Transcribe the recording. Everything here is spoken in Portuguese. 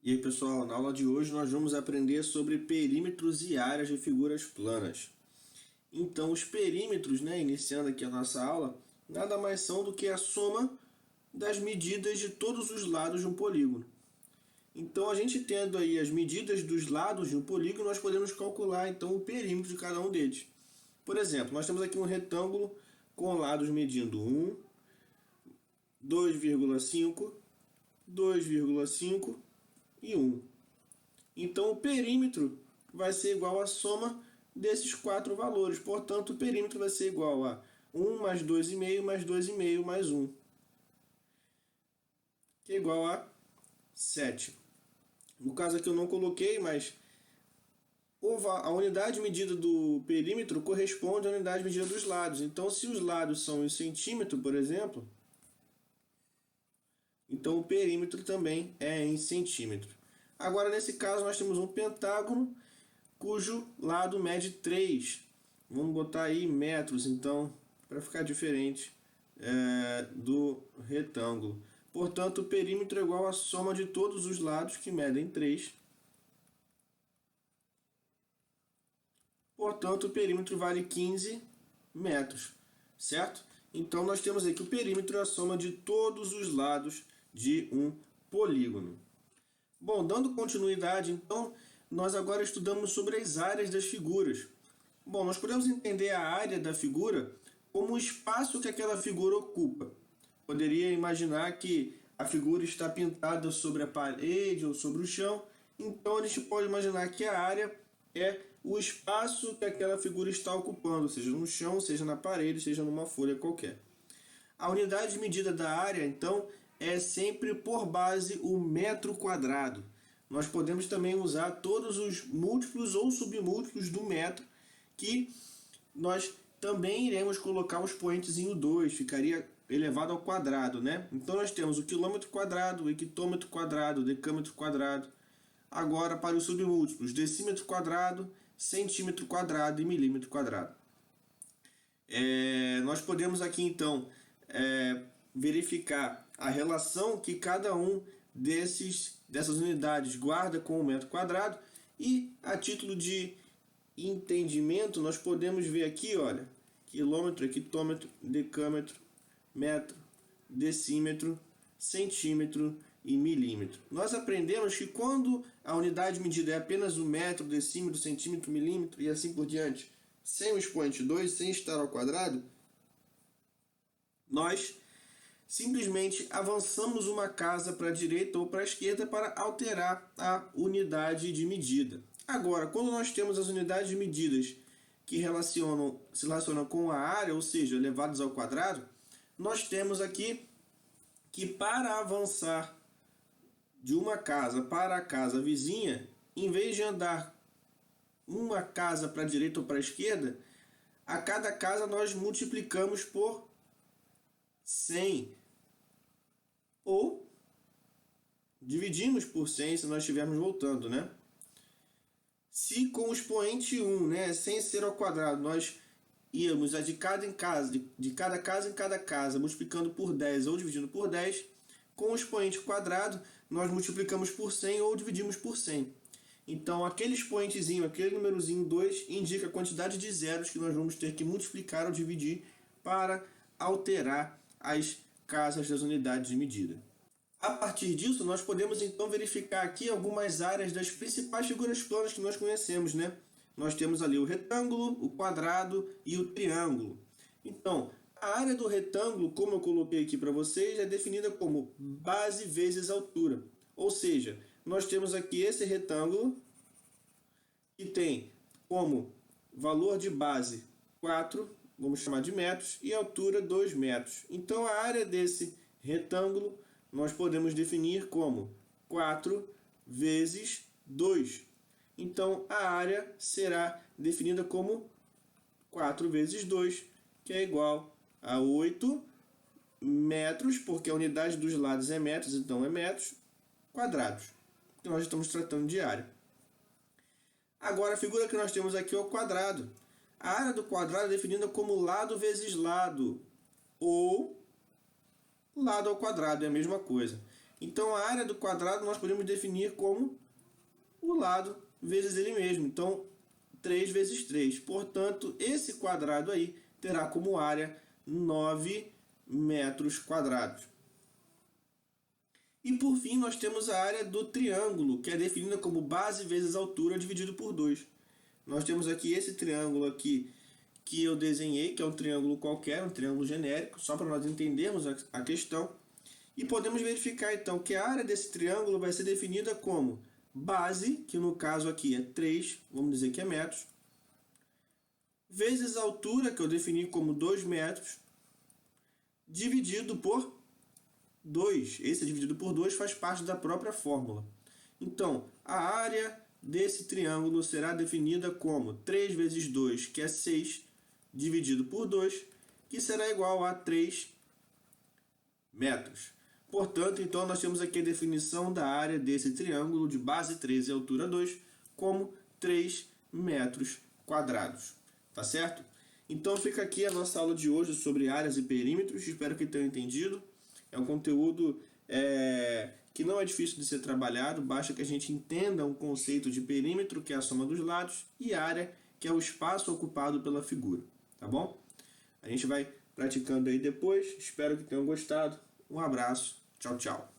E aí pessoal, na aula de hoje nós vamos aprender sobre perímetros e áreas de figuras planas. Então os perímetros, iniciando aqui a nossa aula, nada mais são do que a soma das medidas de todos os lados de um polígono. Então a gente tendo aí as medidas dos lados de um polígono, nós podemos calcular então o perímetro de cada um deles. Por exemplo, nós temos aqui um retângulo com lados medindo 1, 2,5, 2,5 e 1. Então o perímetro vai ser igual à soma desses quatro valores. Portanto, o perímetro vai ser igual a 1 mais 2,5 mais 2,5 mais 1, que é igual a 7. No caso aqui eu não coloquei, mas a unidade medida do perímetro corresponde à unidade medida dos lados. Então, se os lados são em centímetro, por exemplo, então o perímetro também é em centímetro. Agora, nesse caso, nós temos um pentágono cujo lado mede 3. Vamos botar aí metros, então, para ficar diferente do retângulo. Portanto, o perímetro é igual à soma de todos os lados que medem 3. Portanto, o perímetro vale 15 metros, certo? Então, nós temos aí que o perímetro é a soma de todos os lados de um polígono. Bom, dando continuidade, então, nós agora estudamos sobre as áreas das figuras. Bom, nós podemos entender a área da figura como o espaço que aquela figura ocupa. Poderia imaginar que a figura está pintada sobre a parede ou sobre o chão, então a gente pode imaginar que a área é o espaço que aquela figura está ocupando, seja no chão, seja na parede, seja numa folha qualquer. A unidade de medida da área, então, é sempre por base o metro quadrado. Nós podemos também usar todos os múltiplos ou submúltiplos do metro, que nós também iremos colocar um expoentezinho 2, ficaria elevado ao quadrado, Então nós temos o quilômetro quadrado, o hectômetro quadrado, o decâmetro quadrado. Agora para os submúltiplos, decímetro quadrado, centímetro quadrado e milímetro quadrado. Nós podemos aqui então verificar a relação que cada um dessas unidades guarda com o metro quadrado, e a título de entendimento nós podemos ver aqui, olha, quilômetro, hectômetro, decâmetro, metro, decímetro, centímetro e milímetro. Nós aprendemos que quando a unidade medida é apenas o metro, decímetro, centímetro, milímetro e assim por diante, sem o expoente 2, sem estar ao quadrado, nós simplesmente avançamos uma casa para a direita ou para a esquerda para alterar a unidade de medida. Agora, quando nós temos as unidades de medidas que se relacionam com a área, ou seja, elevadas ao quadrado, nós temos aqui que para avançar de uma casa para a casa vizinha, em vez de andar uma casa para a direita ou para a esquerda, a cada casa nós multiplicamos por 100, ou dividimos por 100 se nós estivermos voltando, Se com o expoente 1, sem ser ao quadrado, nós íamos de cada casa em cada casa, multiplicando por 10 ou dividindo por 10, com o expoente quadrado, nós multiplicamos por 100 ou dividimos por 100. Então, aquele expoentezinho, aquele númerozinho 2, indica a quantidade de zeros que nós vamos ter que multiplicar ou dividir para alterar as casas das unidades de medida. A partir disso, nós podemos então verificar aqui algumas áreas das principais figuras planas que nós conhecemos, Nós temos ali o retângulo, o quadrado e o triângulo. Então, a área do retângulo, como eu coloquei aqui para vocês, é definida como base vezes altura. Ou seja, nós temos aqui esse retângulo que tem como valor de base 4, vamos chamar de metros, e altura 2 metros. Então, a área desse retângulo nós podemos definir como 4 vezes 2. Então, a área será definida como 4 vezes 2, que é igual a 8 metros, porque a unidade dos lados é metros, então é metros quadrados. Então, nós estamos tratando de área. Agora, a figura que nós temos aqui é o quadrado. A área do quadrado é definida como lado vezes lado, ou lado ao quadrado, é a mesma coisa. Então, a área do quadrado nós podemos definir como o lado vezes ele mesmo. Então, 3 vezes 3. Portanto, esse quadrado aí terá como área 9 metros quadrados. E por fim, nós temos a área do triângulo, que é definida como base vezes altura dividido por 2. Nós temos aqui esse triângulo aqui que eu desenhei, que é um triângulo qualquer, um triângulo genérico, só para nós entendermos a questão. E podemos verificar então que a área desse triângulo vai ser definida como base, que no caso aqui é 3, vamos dizer que é metros, vezes a altura, que eu defini como 2 metros, dividido por 2. Esse dividido por 2 faz parte da própria fórmula. Então, a área desse triângulo será definida como 3 vezes 2, que é 6, dividido por 2, que será igual a 3 metros. Portanto, então, nós temos aqui a definição da área desse triângulo de base 3 e altura 2 como 3 metros quadrados. Tá certo? Então, fica aqui a nossa aula de hoje sobre áreas e perímetros. Espero que tenham entendido. É um conteúdo que não é difícil de ser trabalhado, basta que a gente entenda um conceito de perímetro, que é a soma dos lados, e área, que é o espaço ocupado pela figura. Tá bom? A gente vai praticando aí depois. Espero que tenham gostado. Um abraço. Tchau, tchau.